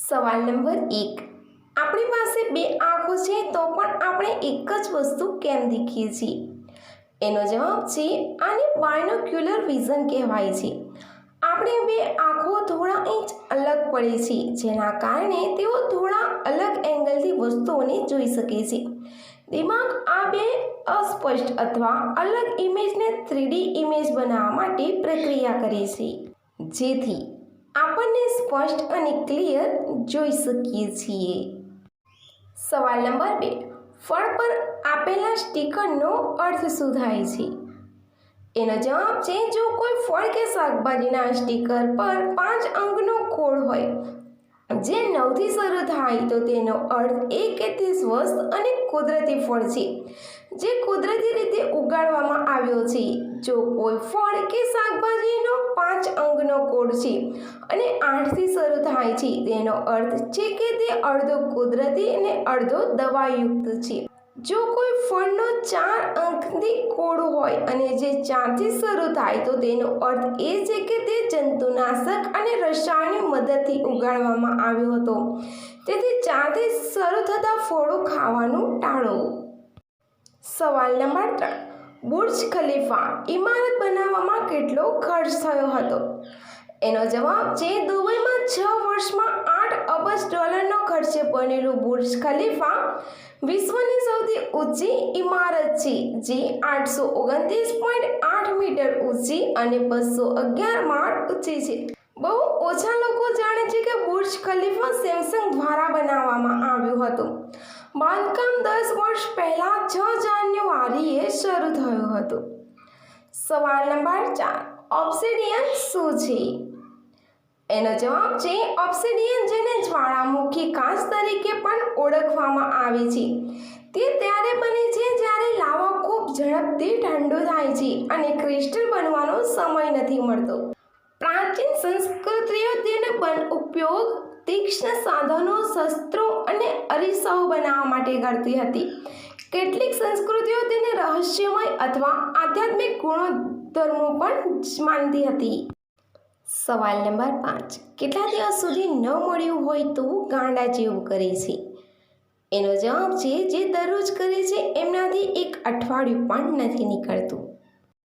સવાલ નંબર 1, આપણી પાસે બે આંખો છે તો પણ આપણે એક જ વસ્તુ કેમ દેખીએ છીએ? એનો જવાબ છે આને બાયનોક્યુલર વિઝન કહેવાય છે. આપણી બે આંખો થોડા ઇંચ અલગ પડે છે, જેના કારણે તેઓ થોડા અલગ એંગલથી વસ્તુઓને જોઈ શકે છે. દિમાગ આ બે અસ્પષ્ટ અથવા અલગ ઇમેજને 3D ઇમેજ બનાવવા માટે પ્રક્રિયા કરે છે, જેથી આપણને સ્પષ્ટ અને ક્લિયર જોઈ શકીએ છીએ. સવાલ નંબર 2, ફળ પર આપેલા સ્ટીકરનો અર્થ શું થાય છે? એનો જવાબ છે જો કોઈ ફળ કે શાકભાજીના સ્ટીકર પર 5 અંકનો કોડ હોય, જે 9 થી શરૂ થાય, તો તેનો અર્થ એ કે તે સ્વસ્થ અને કુદરતી ફળ છે, જે કુદરતી રીતે ઉગાડવામાં આવ્યો છે. જો કોઈ ફળ કે શાકભાજીનો 5 અંકનો કોડ છે અને 8 થી શરૂ થાય છે, તેનો અર્થ છે કે તે અડધો કુદરતી અને અડધો દવાયુક્ત છે. જો કોઈ ફળનો 4 અંકથી કોડ હોય અને જે 4 થી શરૂ થાય, તો તેનો અર્થ એ છે કે તે જંતુનાશક અને રસાયણની મદદથી ઉગાડવામાં આવ્યો હતો. તેથી 4 થી શરૂ થતા ફળો ખાવાનું ટાળો. સવાલ નંબર 3, બુર્જ ખલીફા ઇમારત બનાવવામાં કેટલો ખર્ચ થયો હતો? એનો જવાબ છે દુબઈમાં 6 વર્ષમાં $8 અબજ ખર્ચે બનેલું બુર્જ ખલીફા વિશ્વની સૌથી ઊંચી ઇમારત છે, જે 829.8 મીટર ઊંચી અને 211 માળ ઊંચી છે. બહુ ઓછા લોકો જાણે છે કે બુર્જ ખલીફા સેમસંગ દ્વારા બનાવવામાં આવ્યું હતું. બાંધકામ 10 વર્ષ પહેલા 6 જાન્યુઆરીએ શરૂ થયું હતું. સવાલ નંબર 4, ઓબ્સિડિયન શું છે? એનો જવાબ છે ઓબ્સિડિયન, જેને જ્વાળામુખી કાચ તરીકે પણ ઓળખવામાં આવે છે, તે ત્યારે બને છે જ્યારે લાવા ખૂબ ઝડપથી ઠંડુ થાય છે અને ક્રિસ્ટલ બનવાનો સમય નથી મળતો. પ્રાચીન સંસ્કૃતિઓ તેનો ઉપયોગ તીક્ષ્ણ સાધનો, શસ્ત્રો અને અરીસાઓ બનાવવા માટે કરતી હતી. કેટલીક સંસ્કૃતિઓ તેને રહસ્યમય અથવા આધ્યાત્મિક ગુણધર્મો પણ માનતી હતી. સવાલ નંબર 5, કેટલા દિવસ સુધી ન મળ્યું હોય તો ગાંડા જેવું કરે છે? એનો જવાબ છે જે દરરોજ કરે છે એમનાથી 1 અઠવાડિયું પણ નથી નીકળતું.